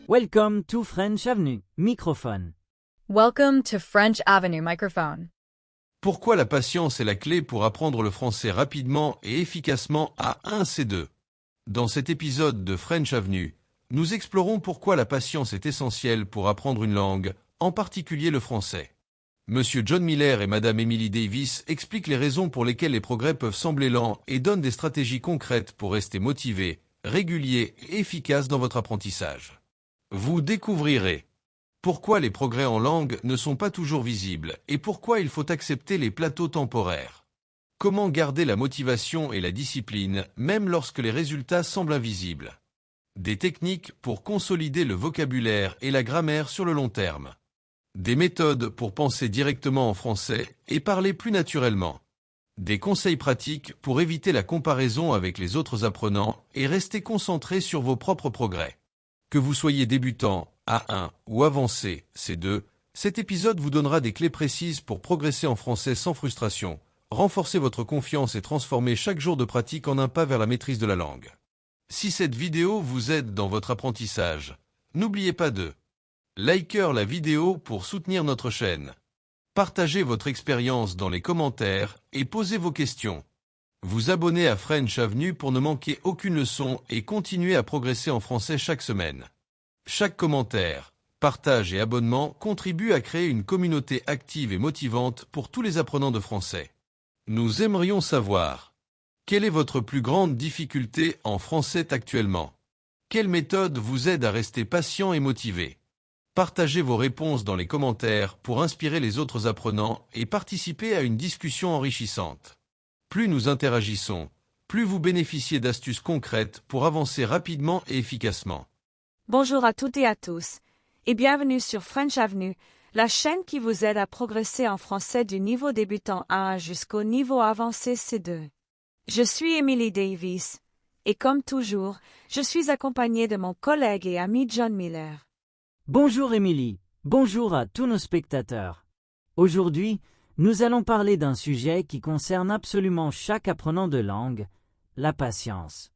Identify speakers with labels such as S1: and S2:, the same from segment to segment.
S1: Welcome to French Avenue, microphone.
S2: Welcome to French Avenue Microphone.
S3: Pourquoi la patience est la clé pour apprendre le français rapidement et efficacement à A1-C2? Dans cet épisode de French Avenue, nous explorons pourquoi la patience est essentielle pour apprendre une langue, en particulier le français. Monsieur John Miller et Madame Emily Davis expliquent les raisons pour lesquelles les progrès peuvent sembler lents et donnent des stratégies concrètes pour rester motivé, régulier et efficace dans votre apprentissage. Vous découvrirez pourquoi les progrès en langue ne sont pas toujours visibles et pourquoi il faut accepter les plateaux temporaires. Comment garder la motivation et la discipline même lorsque les résultats semblent invisibles. Des techniques pour consolider le vocabulaire et la grammaire sur le long terme. Des méthodes pour penser directement en français et parler plus naturellement. Des conseils pratiques pour éviter la comparaison avec les autres apprenants et rester concentré sur vos propres progrès. Que vous soyez débutant, A1 ou avancé, C2, cet épisode vous donnera des clés précises pour progresser en français sans frustration, renforcer votre confiance et transformer chaque jour de pratique en un pas vers la maîtrise de la langue. Si cette vidéo vous aide dans votre apprentissage, n'oubliez pas de liker la vidéo pour soutenir notre chaîne. Partagez votre expérience dans les commentaires et posez vos questions. Vous abonner à French Avenue pour ne manquer aucune leçon et continuer à progresser en français chaque semaine. Chaque commentaire, partage et abonnement contribuent à créer une communauté active et motivante pour tous les apprenants de français. Nous aimerions savoir, quelle est votre plus grande difficulté en français actuellement? Quelle méthode vous aide à rester patient et motivé? Partagez vos réponses dans les commentaires pour inspirer les autres apprenants et participer à une discussion enrichissante. Plus nous interagissons, plus vous bénéficiez d'astuces concrètes pour avancer rapidement et efficacement.
S4: Bonjour à toutes et à tous, et bienvenue sur French Avenue, la chaîne qui vous aide à progresser en français du niveau débutant A1 jusqu'au niveau avancé C2. Je suis Emily Davis, et comme toujours, je suis accompagnée de mon collègue et ami John Miller.
S1: Bonjour Émilie, bonjour à tous nos spectateurs. Aujourd'hui, nous allons parler d'un sujet qui concerne absolument chaque apprenant de langue, la patience.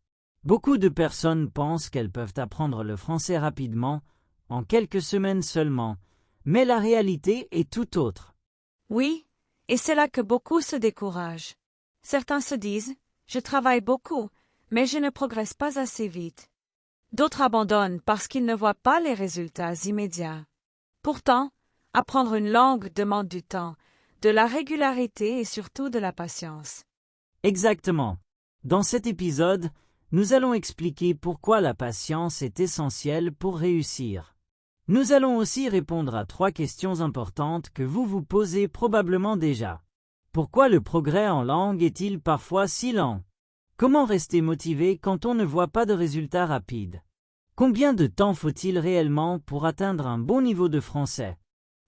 S1: Beaucoup de personnes pensent qu'elles peuvent apprendre le français rapidement, en quelques semaines seulement, mais la réalité est tout autre.
S4: Oui, et c'est là que beaucoup se découragent. Certains se disent « Je travaille beaucoup, mais je ne progresse pas assez vite ». D'autres abandonnent parce qu'ils ne voient pas les résultats immédiats. Pourtant, apprendre une langue demande du temps, de la régularité et surtout de la patience.
S1: Exactement. Dans cet épisode, nous allons expliquer pourquoi la patience est essentielle pour réussir. Nous allons aussi répondre à 3 questions importantes que vous vous posez probablement déjà. Pourquoi le progrès en langue est-il parfois si lent? Comment rester motivé quand on ne voit pas de résultats rapides? Combien de temps faut-il réellement pour atteindre un bon niveau de français?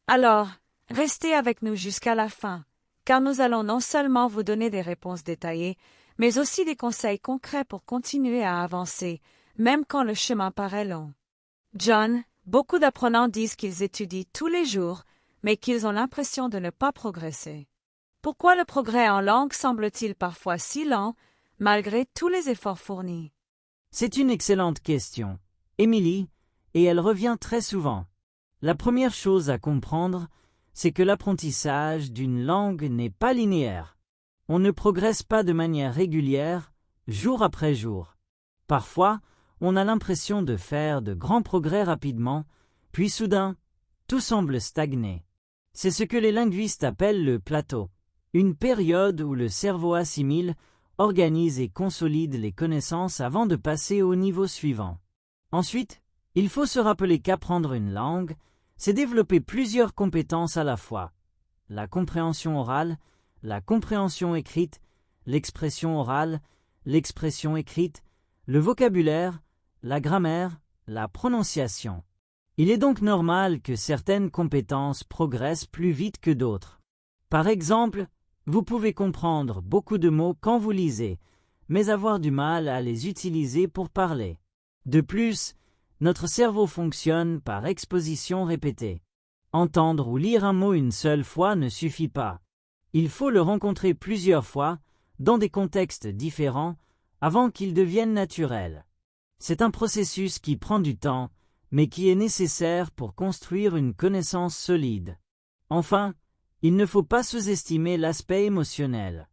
S4: Alors, restez avec nous jusqu'à la fin, car nous allons non seulement vous donner des réponses détaillées, mais aussi des conseils concrets pour continuer à avancer, même quand le chemin paraît long. John, beaucoup d'apprenants disent qu'ils étudient tous les jours, mais qu'ils ont l'impression de ne pas progresser. Pourquoi le progrès en langue semble-t-il parfois si lent, malgré tous les efforts fournis?
S1: C'est une excellente question, Émilie, et elle revient très souvent. La première chose à comprendre, c'est que l'apprentissage d'une langue n'est pas linéaire. On ne progresse pas de manière régulière, jour après jour. Parfois, on a l'impression de faire de grands progrès rapidement, puis soudain, tout semble stagner. C'est ce que les linguistes appellent le plateau, une période où le cerveau assimile, organise et consolide les connaissances avant de passer au niveau suivant. Ensuite, il faut se rappeler qu'apprendre une langue, c'est développer plusieurs compétences à la fois. La compréhension orale, la compréhension écrite, l'expression orale, l'expression écrite, le vocabulaire, la grammaire, la prononciation. Il est donc normal que certaines compétences progressent plus vite que d'autres. Par exemple, vous pouvez comprendre beaucoup de mots quand vous lisez, mais avoir du mal à les utiliser pour parler. De plus, notre cerveau fonctionne par exposition répétée. Entendre ou lire un mot une seule fois ne suffit pas. Il faut le rencontrer plusieurs fois, dans des contextes différents, avant qu'il devienne naturel. C'est un processus qui prend du temps, mais qui est nécessaire pour construire une connaissance solide. Enfin, il ne faut pas sous-estimer l'aspect émotionnel.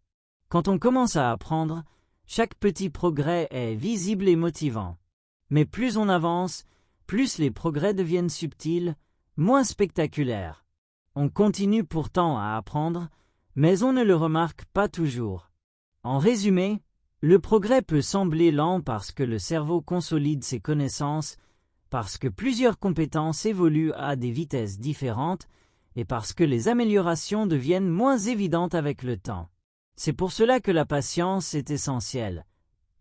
S1: Quand on commence à apprendre, chaque petit progrès est visible et motivant. Mais plus on avance, plus les progrès deviennent subtils, moins spectaculaires. On continue pourtant à apprendre, mais on ne le remarque pas toujours. En résumé, le progrès peut sembler lent parce que le cerveau consolide ses connaissances, parce que plusieurs compétences évoluent à des vitesses différentes et parce que les améliorations deviennent moins évidentes avec le temps. C'est pour cela que la patience est essentielle.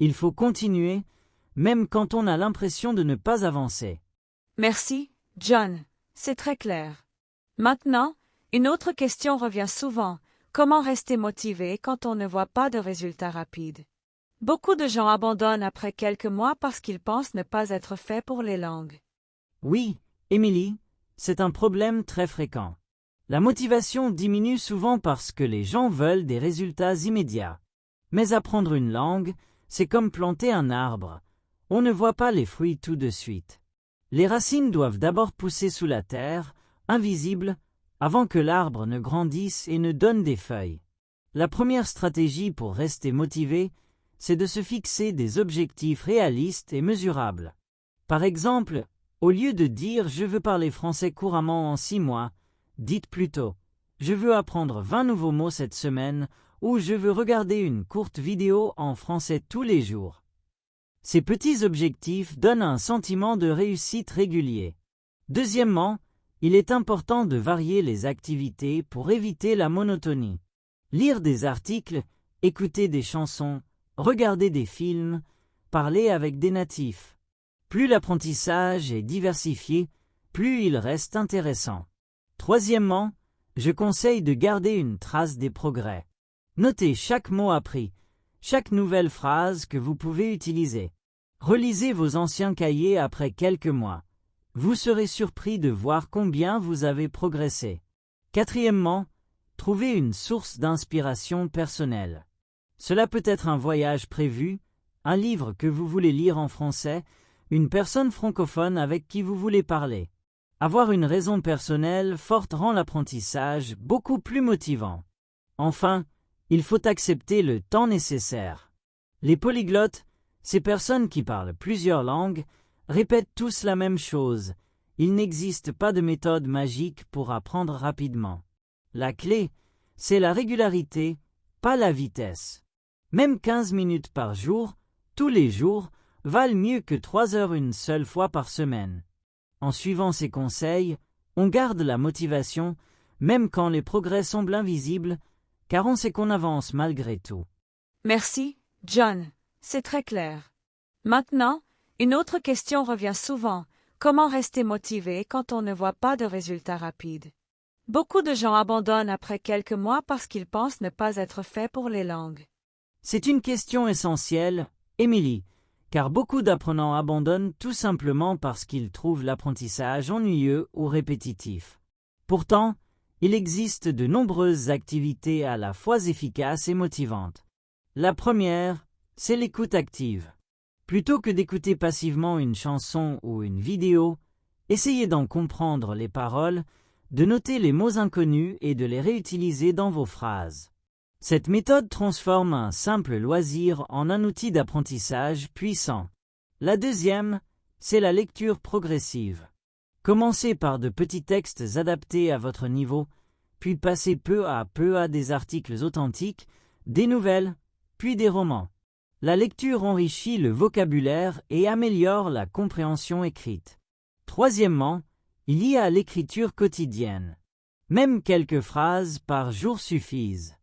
S1: Il faut continuer, même quand on a l'impression de ne pas avancer.
S4: Merci, John. C'est très clair. Maintenant, une autre question revient souvent. Comment rester motivé quand on ne voit pas de résultats rapides? Beaucoup de gens abandonnent après quelques mois parce qu'ils pensent ne pas être faits pour les langues.
S1: Oui, Emily, c'est un problème très fréquent. La motivation diminue souvent parce que les gens veulent des résultats immédiats. Mais apprendre une langue, c'est comme planter un arbre. On ne voit pas les fruits tout de suite. Les racines doivent d'abord pousser sous la terre, invisibles, avant que l'arbre ne grandisse et ne donne des feuilles. La première stratégie pour rester motivé, c'est de se fixer des objectifs réalistes et mesurables. Par exemple, au lieu de dire « je veux parler français couramment en 6 mois », dites plutôt « je veux apprendre 20 nouveaux mots cette semaine » ou « je veux regarder une courte vidéo en français tous les jours ». Ces petits objectifs donnent un sentiment de réussite régulier. Deuxièmement, il est important de varier les activités pour éviter la monotonie. Lire des articles, écouter des chansons, regarder des films, parler avec des natifs. Plus l'apprentissage est diversifié, plus il reste intéressant. Troisièmement, je conseille de garder une trace des progrès. Notez chaque mot appris, chaque nouvelle phrase que vous pouvez utiliser. Relisez vos anciens cahiers après quelques mois. Vous serez surpris de voir combien vous avez progressé. Quatrièmement, trouvez une source d'inspiration personnelle. Cela peut être un voyage prévu, un livre que vous voulez lire en français, une personne francophone avec qui vous voulez parler. Avoir une raison personnelle forte rend l'apprentissage beaucoup plus motivant. Enfin, il faut accepter le temps nécessaire. Les polyglottes, ces personnes qui parlent plusieurs langues, répètent tous la même chose. Il n'existe pas de méthode magique pour apprendre rapidement. La clé, c'est la régularité, pas la vitesse. Même 15 minutes par jour, tous les jours, valent mieux que 3 heures une seule fois par semaine. En suivant ces conseils, on garde la motivation, même quand les progrès semblent invisibles, car on sait qu'on avance malgré tout.
S4: Merci, John. C'est très clair. Maintenant, une autre question revient souvent. Comment rester motivé quand on ne voit pas de résultats rapides? Beaucoup de gens abandonnent après quelques mois parce qu'ils pensent ne pas être faits pour les langues.
S1: C'est une question essentielle, Emily, car beaucoup d'apprenants abandonnent tout simplement parce qu'ils trouvent l'apprentissage ennuyeux ou répétitif. Pourtant, il existe de nombreuses activités à la fois efficaces et motivantes. La première, c'est l'écoute active. Plutôt que d'écouter passivement une chanson ou une vidéo, essayez d'en comprendre les paroles, de noter les mots inconnus et de les réutiliser dans vos phrases. Cette méthode transforme un simple loisir en un outil d'apprentissage puissant. La deuxième, c'est la lecture progressive. Commencez par de petits textes adaptés à votre niveau, puis passez peu à des articles authentiques, des nouvelles, puis des romans. La lecture enrichit le vocabulaire et améliore la compréhension écrite. Troisièmement, il y a l'écriture quotidienne. Même quelques phrases par jour suffisent.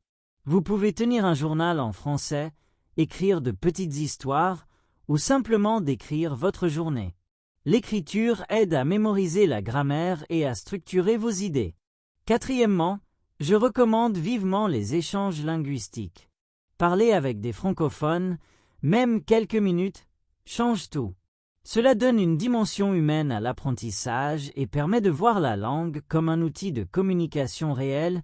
S1: Vous pouvez tenir un journal en français, écrire de petites histoires ou simplement décrire votre journée. L'écriture aide à mémoriser la grammaire et à structurer vos idées. Quatrièmement, je recommande vivement les échanges linguistiques. Parler avec des francophones, même quelques minutes, change tout. Cela donne une dimension humaine à l'apprentissage et permet de voir la langue comme un outil de communication réelle,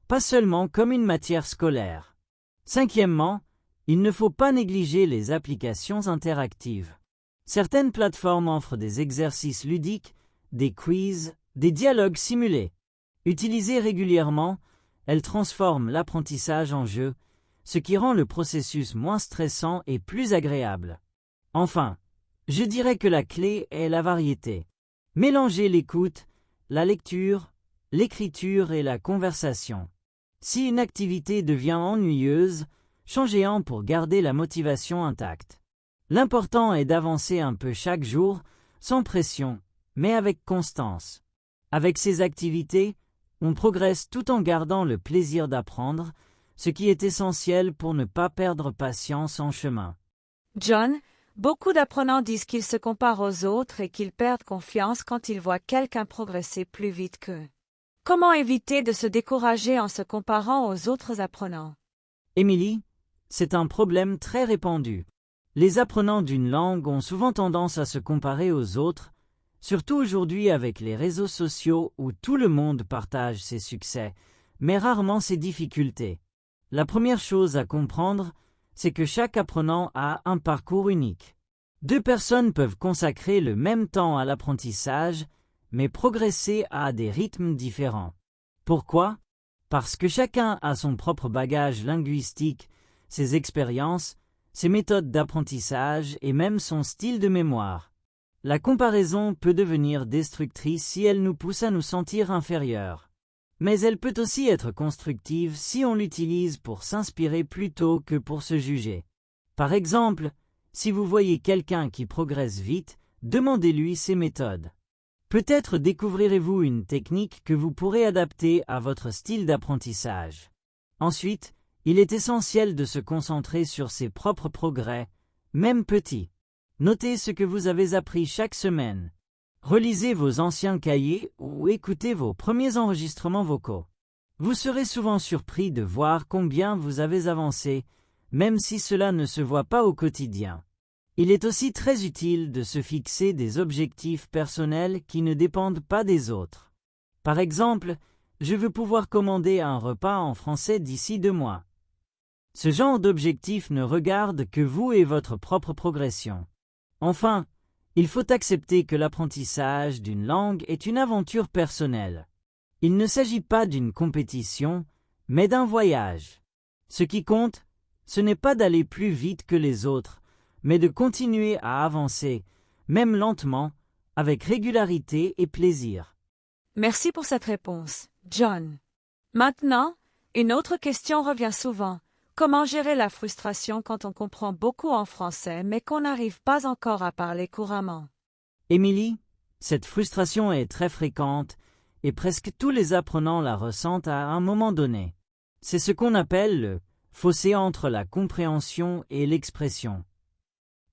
S1: pas seulement comme une matière scolaire. Cinquièmement, il ne faut pas négliger les applications interactives. Certaines plateformes offrent des exercices ludiques, des quiz, des dialogues simulés. Utilisées régulièrement, elles transforment l'apprentissage en jeu, ce qui rend le processus moins stressant et plus agréable. Enfin, je dirais que la clé est la variété. Mélangez l'écoute, la lecture, l'écriture et la conversation. Si une activité devient ennuyeuse, changez-en pour garder la motivation intacte. L'important est d'avancer un peu chaque jour, sans pression, mais avec constance. Avec ces activités, on progresse tout en gardant le plaisir d'apprendre, ce qui est essentiel pour ne pas perdre patience en chemin.
S4: John, beaucoup d'apprenants disent qu'ils se comparent aux autres et qu'ils perdent confiance quand ils voient quelqu'un progresser plus vite qu'eux. Comment éviter de se décourager en se comparant aux autres apprenants?
S1: Émilie, c'est un problème très répandu. Les apprenants d'une langue ont souvent tendance à se comparer aux autres, surtout aujourd'hui avec les réseaux sociaux où tout le monde partage ses succès, mais rarement ses difficultés. La première chose à comprendre, c'est que chaque apprenant a un parcours unique. Deux personnes peuvent consacrer le même temps à l'apprentissage, mais progresser à des rythmes différents. Pourquoi? Parce que chacun a son propre bagage linguistique, ses expériences, ses méthodes d'apprentissage et même son style de mémoire. La comparaison peut devenir destructrice si elle nous pousse à nous sentir inférieurs. Mais elle peut aussi être constructive si on l'utilise pour s'inspirer plutôt que pour se juger. Par exemple, si vous voyez quelqu'un qui progresse vite, demandez-lui ses méthodes. Peut-être découvrirez-vous une technique que vous pourrez adapter à votre style d'apprentissage. Ensuite, il est essentiel de se concentrer sur ses propres progrès, même petits. Notez ce que vous avez appris chaque semaine. Relisez vos anciens cahiers ou écoutez vos premiers enregistrements vocaux. Vous serez souvent surpris de voir combien vous avez avancé, même si cela ne se voit pas au quotidien. Il est aussi très utile de se fixer des objectifs personnels qui ne dépendent pas des autres. Par exemple, je veux pouvoir commander un repas en français d'ici 2 mois. Ce genre d'objectif ne regarde que vous et votre propre progression. Enfin, il faut accepter que l'apprentissage d'une langue est une aventure personnelle. Il ne s'agit pas d'une compétition, mais d'un voyage. Ce qui compte, ce n'est pas d'aller plus vite que les autres, mais de continuer à avancer, même lentement, avec régularité et plaisir.
S4: Merci pour cette réponse, John. Maintenant, une autre question revient souvent. Comment gérer la frustration quand on comprend beaucoup en français mais qu'on n'arrive pas encore à parler couramment?
S1: Émilie, cette frustration est très fréquente et presque tous les apprenants la ressentent à un moment donné. C'est ce qu'on appelle le fossé entre la compréhension et l'expression.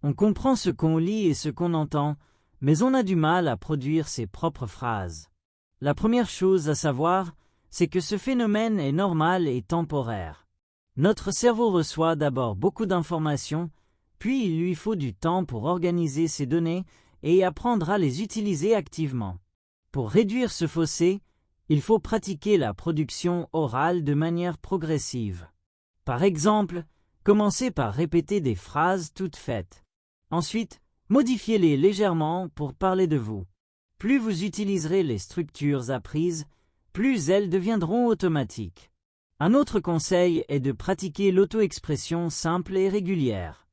S1: On comprend ce qu'on lit et ce qu'on entend, mais on a du mal à produire ses propres phrases. La première chose à savoir, c'est que ce phénomène est normal et temporaire. Notre cerveau reçoit d'abord beaucoup d'informations, puis il lui faut du temps pour organiser ces données et apprendre à les utiliser activement. Pour réduire ce fossé, il faut pratiquer la production orale de manière progressive. Par exemple, commencez par répéter des phrases toutes faites. Ensuite, modifiez-les légèrement pour parler de vous. Plus vous utiliserez les structures apprises, plus elles deviendront automatiques. Un autre conseil est de pratiquer l'auto-expression simple et régulière.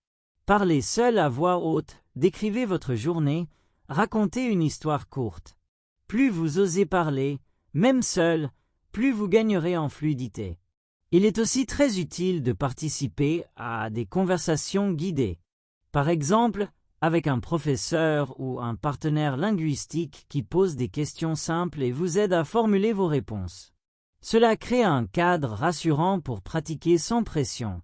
S1: Parlez seul à voix haute, décrivez votre journée, racontez une histoire courte. Plus vous osez parler, même seul, plus vous gagnerez en fluidité. Il est aussi très utile de participer à des conversations guidées. Par exemple, avec un professeur ou un partenaire linguistique qui pose des questions simples et vous aide à formuler vos réponses. Cela crée un cadre rassurant pour pratiquer sans pression.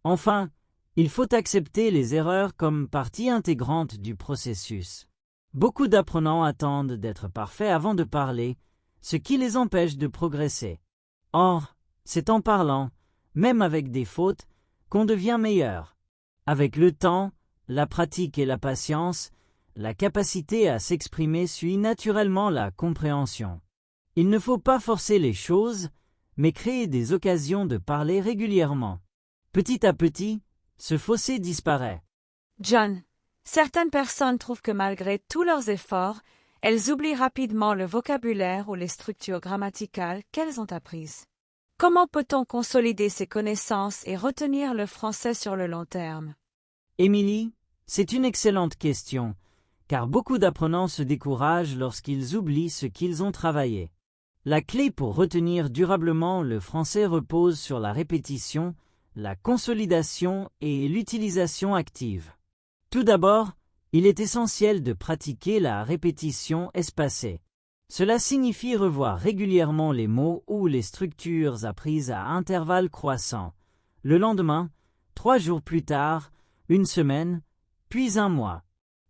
S1: Enfin, il faut accepter les erreurs comme partie intégrante du processus. Beaucoup d'apprenants attendent d'être parfaits avant de parler, ce qui les empêche de progresser. Or, c'est en parlant, même avec des fautes, qu'on devient meilleur. Avec le temps, la pratique et la patience, la capacité à s'exprimer suit naturellement la compréhension. Il ne faut pas forcer les choses, mais créer des occasions de parler régulièrement. Petit à petit, ce fossé disparaît.
S4: John, Certaines personnes trouvent que malgré tous leurs efforts, elles oublient rapidement le vocabulaire ou les structures grammaticales qu'elles ont apprises. Comment peut-on consolider ces connaissances et retenir le français sur le long terme?
S1: Émilie, c'est une excellente question, car beaucoup d'apprenants se découragent lorsqu'ils oublient ce qu'ils ont travaillé. La clé pour retenir durablement le français repose sur la répétition, la consolidation et l'utilisation active. Tout d'abord, il est essentiel de pratiquer la répétition espacée. Cela signifie revoir régulièrement les mots ou les structures apprises à intervalles croissants. Le lendemain, 3 jours plus tard, une semaine, puis un mois.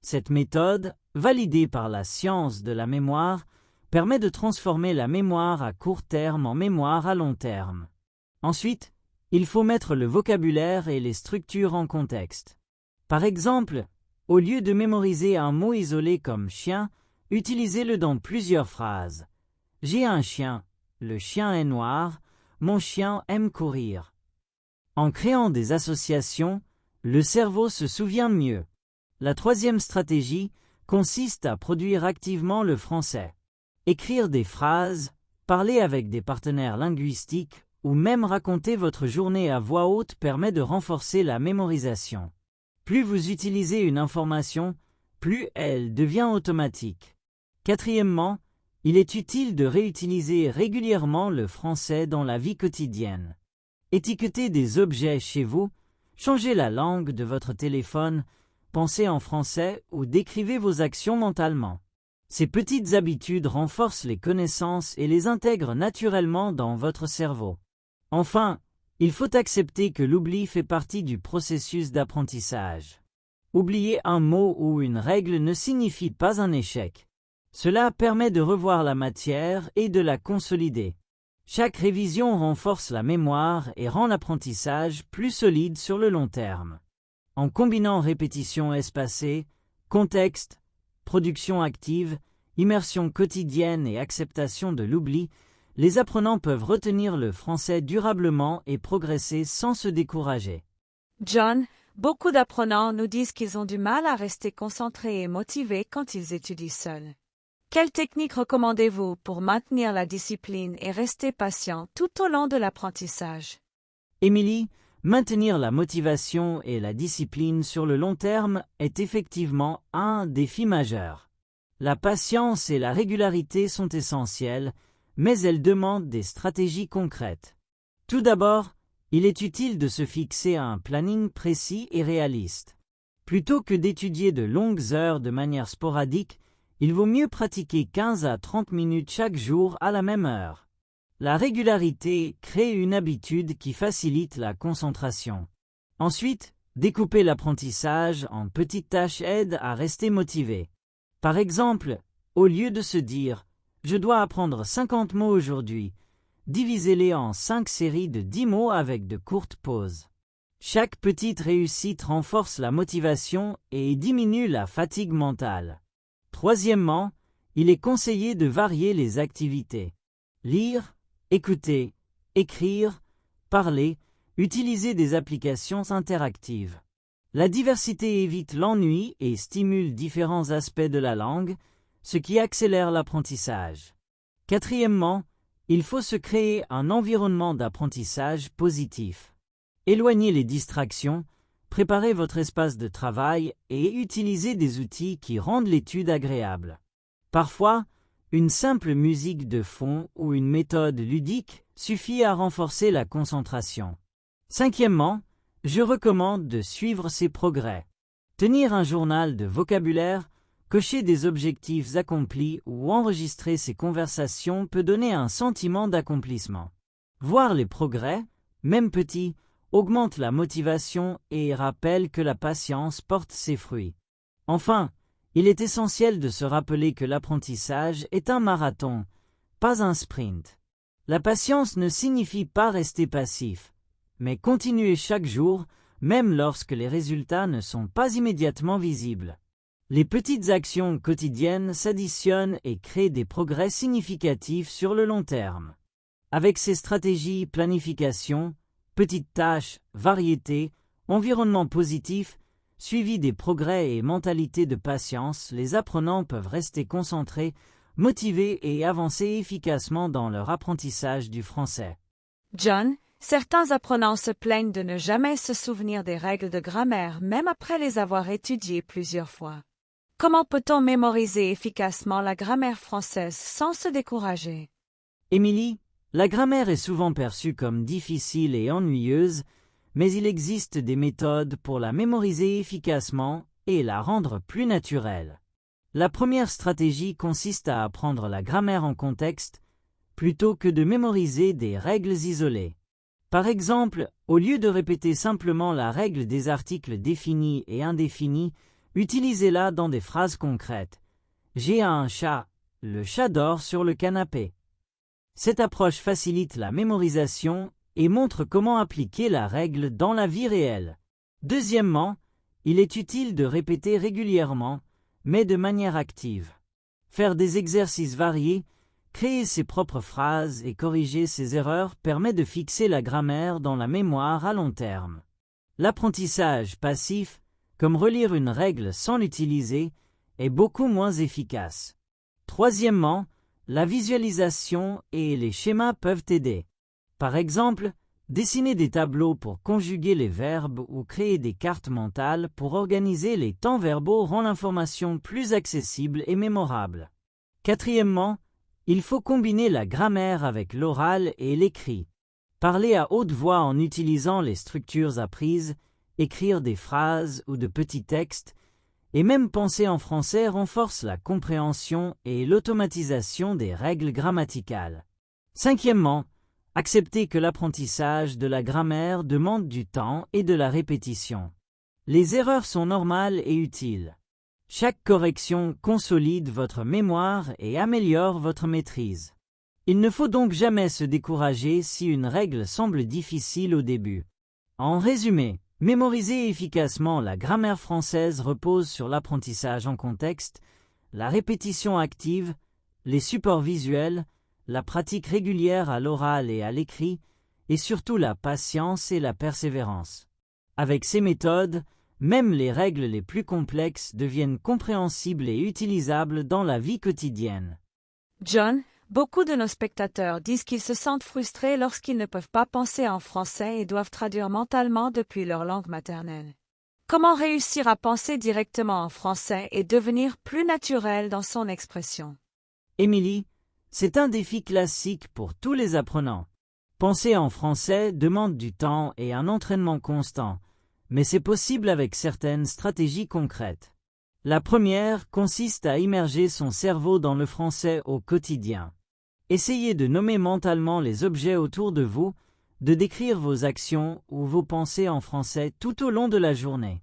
S1: Cette méthode, validée par la science de la mémoire, permet de transformer la mémoire à court terme en mémoire à long terme. Ensuite, il faut mettre le vocabulaire et les structures en contexte. Par exemple, au lieu de mémoriser un mot isolé comme chien, utilisez-le dans plusieurs phrases. J'ai un chien, le chien est noir, mon chien aime courir. En créant des associations, le cerveau se souvient mieux. La troisième stratégie consiste à produire activement le français. Écrire des phrases, parler avec des partenaires linguistiques ou même raconter votre journée à voix haute permet de renforcer la mémorisation. Plus vous utilisez une information, plus elle devient automatique. Quatrièmement, il est utile de réutiliser régulièrement le français dans la vie quotidienne. Étiquetez des objets chez vous, changez la langue de votre téléphone, pensez en français ou décrivez vos actions mentalement. Ces petites habitudes renforcent les connaissances et les intègrent naturellement dans votre cerveau. Enfin, il faut accepter que l'oubli fait partie du processus d'apprentissage. Oublier un mot ou une règle ne signifie pas un échec. Cela permet de revoir la matière et de la consolider. Chaque révision renforce la mémoire et rend l'apprentissage plus solide sur le long terme. En combinant répétition espacée, contexte, production active, immersion quotidienne et acceptation de l'oubli, les apprenants peuvent retenir le français durablement et progresser sans se décourager.
S4: John, beaucoup d'apprenants nous disent qu'ils ont du mal à rester concentrés et motivés quand ils étudient seuls. Quelle technique recommandez-vous pour maintenir la discipline et rester patient tout au long de l'apprentissage?
S1: Émilie, maintenir la motivation et la discipline sur le long terme est effectivement un défi majeur. La patience et la régularité sont essentielles, mais elles demandent des stratégies concrètes. Tout d'abord, il est utile de se fixer un planning précis et réaliste. Plutôt que d'étudier de longues heures de manière sporadique, il vaut mieux pratiquer 15 à 30 minutes chaque jour à la même heure. La régularité crée une habitude qui facilite la concentration. Ensuite, découper l'apprentissage en petites tâches aide à rester motivé. Par exemple, au lieu de se dire « Je dois apprendre 50 mots aujourd'hui », divisez-les en 5 séries de 10 mots avec de courtes pauses. Chaque petite réussite renforce la motivation et diminue la fatigue mentale. Troisièmement, il est conseillé de varier les activités. Lire, écouter, écrire, parler, utiliser des applications interactives. La diversité évite l'ennui et stimule différents aspects de la langue, ce qui accélère l'apprentissage. Quatrièmement, il faut se créer un environnement d'apprentissage positif. Éloignez les distractions, préparez votre espace de travail et utilisez des outils qui rendent l'étude agréable. Parfois, une simple musique de fond ou une méthode ludique suffit à renforcer la concentration. Cinquièmement, je recommande de suivre ses progrès. Tenir un journal de vocabulaire, cocher des objectifs accomplis ou enregistrer ses conversations peut donner un sentiment d'accomplissement. Voir les progrès, même petits, augmente la motivation et rappelle que la patience porte ses fruits. Enfin, il est essentiel de se rappeler que l'apprentissage est un marathon, pas un sprint. La patience ne signifie pas rester passif, mais continuer chaque jour, même lorsque les résultats ne sont pas immédiatement visibles. Les petites actions quotidiennes s'additionnent et créent des progrès significatifs sur le long terme. Avec ces stratégies planification, petites tâches, variété, environnement positif, suivi des progrès et mentalité de patience, les apprenants peuvent rester concentrés, motivés et avancer efficacement dans leur apprentissage du français.
S4: John, certains apprenants se plaignent de ne jamais se souvenir des règles de grammaire même après les avoir étudiées plusieurs fois. Comment peut-on mémoriser efficacement la grammaire française sans se décourager?
S1: Émilie, la grammaire est souvent perçue comme difficile et ennuyeuse, mais il existe des méthodes pour la mémoriser efficacement et la rendre plus naturelle. La première stratégie consiste à apprendre la grammaire en contexte, plutôt que de mémoriser des règles isolées. Par exemple, au lieu de répéter simplement la règle des articles définis et indéfinis, utilisez-la dans des phrases concrètes. J'ai un chat, le chat dort sur le canapé. Cette approche facilite la mémorisation et montre comment appliquer la règle dans la vie réelle. Deuxièmement, il est utile de répéter régulièrement, mais de manière active. Faire des exercices variés, créer ses propres phrases et corriger ses erreurs permet de fixer la grammaire dans la mémoire à long terme. L'apprentissage passif, comme relire une règle sans l'utiliser, est beaucoup moins efficace. Troisièmement, la visualisation et les schémas peuvent aider. Par exemple, dessiner des tableaux pour conjuguer les verbes ou créer des cartes mentales pour organiser les temps verbaux rend l'information plus accessible et mémorable. Quatrièmement, il faut combiner la grammaire avec l'oral et l'écrit. Parler à haute voix en utilisant les structures apprises, écrire des phrases ou de petits textes, et même penser en français renforce la compréhension et l'automatisation des règles grammaticales. Cinquièmement, acceptez que l'apprentissage de la grammaire demande du temps et de la répétition. Les erreurs sont normales et utiles. Chaque correction consolide votre mémoire et améliore votre maîtrise. Il ne faut donc jamais se décourager si une règle semble difficile au début. En résumé, mémoriser efficacement la grammaire française repose sur l'apprentissage en contexte, la répétition active, les supports visuels, la pratique régulière à l'oral et à l'écrit, et surtout la patience et la persévérance. Avec ces méthodes, même les règles les plus complexes deviennent compréhensibles et utilisables dans la vie quotidienne.
S4: John, beaucoup de nos spectateurs disent qu'ils se sentent frustrés lorsqu'ils ne peuvent pas penser en français et doivent traduire mentalement depuis leur langue maternelle. Comment réussir à penser directement en français et devenir plus naturel dans son expression?
S1: Émilie, c'est un défi classique pour tous les apprenants. Penser en français demande du temps et un entraînement constant, mais c'est possible avec certaines stratégies concrètes. La première consiste à immerger son cerveau dans le français au quotidien. Essayez de nommer mentalement les objets autour de vous, de décrire vos actions ou vos pensées en français tout au long de la journée.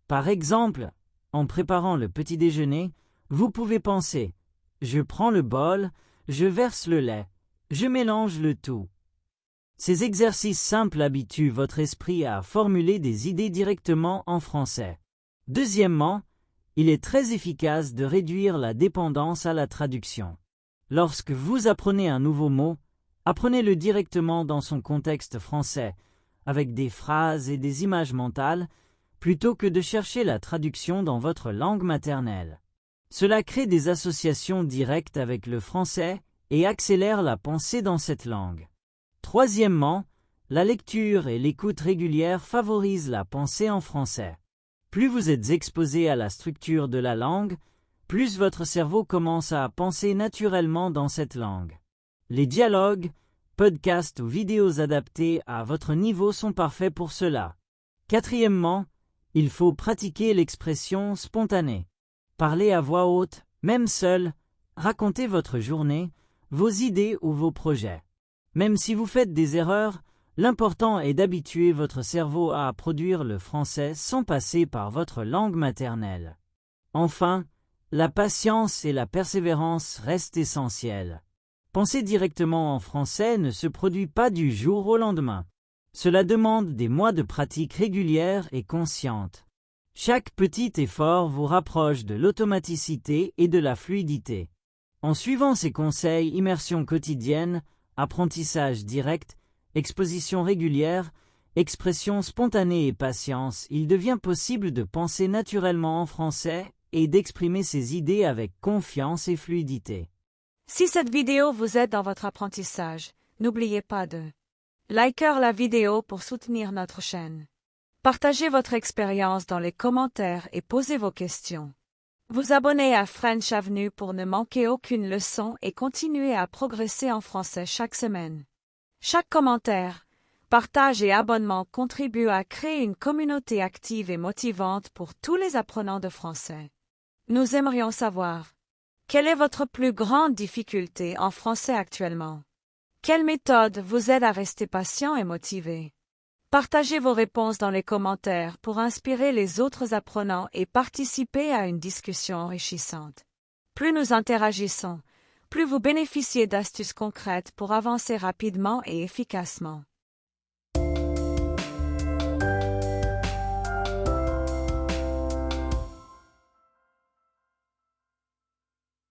S1: Par exemple, en préparant le petit déjeuner, vous pouvez penser « Je prends le bol, je verse le lait, je mélange le tout ». Ces exercices simples habituent votre esprit à formuler des idées directement en français. Deuxièmement, il est très efficace de réduire la dépendance à la traduction. Lorsque vous apprenez un nouveau mot, apprenez-le directement dans son contexte français, avec des phrases et des images mentales, plutôt que de chercher la traduction dans votre langue maternelle. Cela crée des associations directes avec le français et accélère la pensée dans cette langue. Troisièmement, la lecture et l'écoute régulière favorisent la pensée en français. Plus vous êtes exposé à la structure de la langue, plus votre cerveau commence à penser naturellement dans cette langue. Les dialogues, podcasts ou vidéos adaptés à votre niveau sont parfaits pour cela. Quatrièmement, il faut pratiquer l'expression spontanée. Parlez à voix haute, même seul, racontez votre journée, vos idées ou vos projets. Même si vous faites des erreurs, l'important est d'habituer votre cerveau à produire le français sans passer par votre langue maternelle. Enfin, la patience et la persévérance restent essentielles. Penser directement en français ne se produit pas du jour au lendemain. Cela demande des mois de pratique régulière et consciente. Chaque petit effort vous rapproche de l'automaticité et de la fluidité. En suivant ces conseils, immersion quotidienne, apprentissage direct, exposition régulière, Expression spontanée et patience, il devient possible de penser naturellement en français et d'exprimer ses idées avec confiance et fluidité.
S4: Si cette vidéo vous aide dans votre apprentissage, n'oubliez pas de liker la vidéo pour soutenir notre chaîne. Partagez votre expérience dans les commentaires et posez vos questions. Vous abonnez à French Avenue pour ne manquer aucune leçon et continuer à progresser en français chaque semaine. Chaque commentaire, partage et abonnement contribuent à créer une communauté active et motivante pour tous les apprenants de français. Nous aimerions savoir, quelle est votre plus grande difficulté en français actuellement? Quelle méthode vous aide à rester patient et motivé? Partagez vos réponses dans les commentaires pour inspirer les autres apprenants et participer à une discussion enrichissante. Plus nous interagissons, plus vous bénéficiez d'astuces concrètes pour avancer rapidement et efficacement.